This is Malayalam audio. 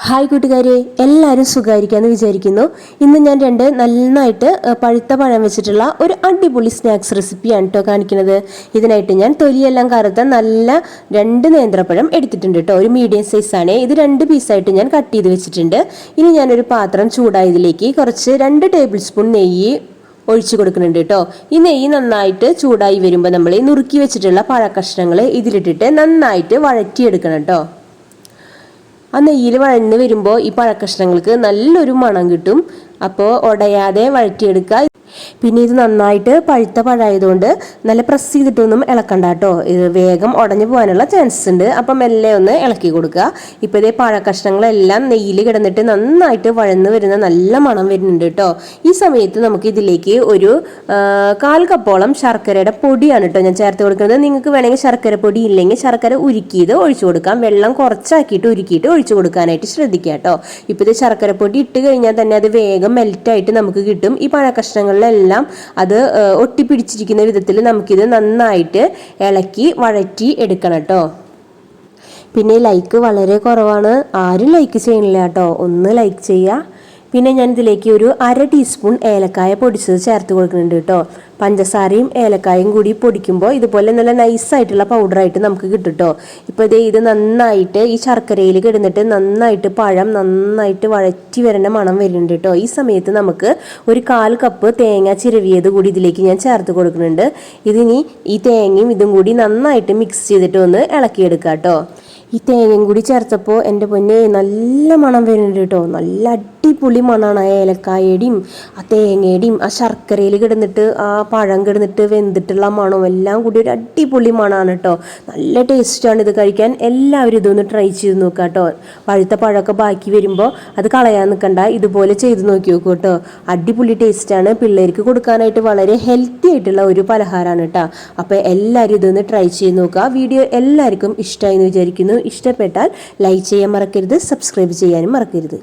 ഹായ് കൂട്ടുകാരെ, എല്ലാവരും സുഖമായിരിക്കാമെന്ന് വിചാരിക്കുന്നു. ഇന്ന് ഞാൻ നന്നായിട്ട് പഴുത്ത പഴം വെച്ചിട്ടുള്ള ഒരു അടിപൊളി സ്നാക്സ് റെസിപ്പിയാണ് കേട്ടോ കാണിക്കുന്നത്. ഇതിനായിട്ട് ഞാൻ തൊലിയെല്ലാം കറുത്ത നല്ല 2 നേന്ത്രപ്പഴം എടുത്തിട്ടുണ്ട് കേട്ടോ. ഒരു മീഡിയം സൈസാണ് ഇത്. 2 പീസായിട്ട് ഞാൻ കട്ട് ചെയ്ത് വെച്ചിട്ടുണ്ട്. ഇനി ഞാനൊരു പാത്രം ചൂടായതിലേക്ക് കുറച്ച് 2 ടേബിൾ സ്പൂൺ നെയ്യ് ഒഴിച്ചു കൊടുക്കുന്നുണ്ട് കേട്ടോ. ഈ നെയ്യ് നന്നായിട്ട് ചൂടായി വരുമ്പോൾ നമ്മൾ ഈ നുറുക്കി വെച്ചിട്ടുള്ള പഴക്കഷ്ണങ്ങൾ ഇതിലിട്ടിട്ട് നന്നായിട്ട് വഴറ്റിയെടുക്കണം കേട്ടോ. ആ നെയ്യിൽ വഴന്ന് വരുമ്പോൾ ഈ പഴക്കഷ്ണങ്ങൾക്ക് നല്ലൊരു മണം കിട്ടും. അപ്പോൾ ഉടയാതെ വഴറ്റിയെടുക്കുക. പിന്നെ ഇത് നന്നായിട്ട് പഴുത്ത പഴമായതുകൊണ്ട് നല്ല പ്രസ് ചെയ്തിട്ടൊന്നും ഇളക്കണ്ട കേട്ടോ. ഇത് വേഗം ഉടഞ്ഞു പോകാനുള്ള ചാൻസസ് ഉണ്ട്. അപ്പം മെല്ലെ ഒന്ന് ഇളക്കി കൊടുക്കുക. ഇപ്പോൾ ഇതേ പഴക്കഷ്ണങ്ങളെല്ലാം നെയ്യിൽ കിടന്നിട്ട് നന്നായിട്ട് വഴന്ന് വരുന്ന നല്ല മണം വരുന്നുണ്ട് കേട്ടോ. ഈ സമയത്ത് നമുക്ക് ഇതിലേക്ക് ഒരു 1/4 കപ്പോളം ശർക്കരയുടെ പൊടിയാണ് കേട്ടോ ഞാൻ ചേർത്ത് കൊടുക്കുന്നത്. നിങ്ങൾക്ക് വേണമെങ്കിൽ ശർക്കര പൊടി ഇല്ലെങ്കിൽ ശർക്കര ഉരുക്കിയത് ഒഴിച്ചു കൊടുക്കാം. വെള്ളം കുറച്ചാക്കിയിട്ട് ഉരുക്കിയിട്ട് ഒഴിച്ചു കൊടുക്കാനായിട്ട് ശ്രദ്ധിക്കുക കേട്ടോ. ഇപ്പോൾ ഇത് ശർക്കര പൊടി ഇട്ട് കഴിഞ്ഞാൽ തന്നെ അത് വേഗം മെൽറ്റായിട്ട് നമുക്ക് കിട്ടും. ഈ പഴക്കഷ്ണങ്ങളിലെല്ലാം അത് ഒട്ടിപ്പിടിച്ചിരിക്കുന്ന വിധത്തിൽ നമുക്കിത് നന്നായിട്ട് ഇളക്കി വഴറ്റി എടുക്കണം കേട്ടോ. പിന്നെ ലൈക്ക് വളരെ കുറവാണ്, ആരും ലൈക്ക് ചെയ്യണില്ല കേട്ടോ. ഒന്ന് ലൈക്ക് ചെയ്യുക. പിന്നെ ഞാൻ ഇതിലേക്ക് ഒരു 1/2 ടീസ്പൂൺ ഏലക്കായ പൊടിച്ചത് ചേർത്ത് കൊടുക്കുന്നുണ്ട് കേട്ടോ. പഞ്ചസാരയും ഏലക്കായും കൂടി പൊടിക്കുമ്പോൾ ഇതുപോലെ നല്ല നൈസായിട്ടുള്ള പൗഡറായിട്ട് നമുക്ക് കിട്ടും കേട്ടോ. ഇപ്പോൾ ഇത് നന്നായിട്ട് ഈ ശർക്കരയിൽ കിടന്നിട്ട് നന്നായിട്ട് പഴം നന്നായിട്ട് വഴറ്റി വരേണ്ട മണം വരുന്നുണ്ട് കേട്ടോ. ഈ സമയത്ത് നമുക്ക് ഒരു 1/4 കപ്പ് തേങ്ങ ചിരവിയത് കൂടി ഇതിലേക്ക് ഞാൻ ചേർത്ത് കൊടുക്കുന്നുണ്ട്. ഇതിനി ഈ തേങ്ങയും ഇതും കൂടി നന്നായിട്ട് മിക്സ് ചെയ്തിട്ട് ഒന്ന് ഇളക്കിയെടുക്കാം കേട്ടോ. ഈ തേങ്ങയും കൂടി ചേർത്തപ്പോൾ എൻ്റെ പൊന്നെ നല്ല മണം വരുന്നുണ്ട് കേട്ടോ. നല്ല അടിപൊളി മണമാണ്. ആ ഏലക്കായയുടെയും ആ തേങ്ങയുടെയും ആ ശർക്കരയിൽ കിടന്നിട്ട് ആ പഴം കിടന്നിട്ട് വെന്തിട്ടുള്ള മണവും എല്ലാം കൂടി ഒരു അടിപൊളി മണമാണ് കേട്ടോ. നല്ല ടേസ്റ്റാണ് ഇത് കഴിക്കാൻ. എല്ലാവരും ഇതൊന്ന് ട്രൈ ചെയ്ത് നോക്കുക കേട്ടോ. പഴുത്ത പഴമൊക്കെ ബാക്കി വരുമ്പോൾ അത് കളയാൻ നിൽക്കണ്ട, ഇതുപോലെ ചെയ്ത് നോക്കി നോക്കൂ കേട്ടോ. അടിപൊളി ടേസ്റ്റാണ്. പിള്ളേർക്ക് കൊടുക്കാനായിട്ട് വളരെ ഹെൽത്തി ആയിട്ടുള്ള ഒരു പലഹാരമാണ് കേട്ടോ. അപ്പോൾ എല്ലാവരും ഇതൊന്ന് ട്രൈ ചെയ്ത് നോക്കുക. വീഡിയോ എല്ലാവർക്കും ഇഷ്ടമായി എന്ന് വിചാരിക്കുന്നു. ഇഷ്ടപ്പെട്ടാൽ ലൈക്ക് ചെയ്യാൻ മറക്കരുത്, സബ്സ്ക്രൈബ് ചെയ്യാനും മറക്കരുത്.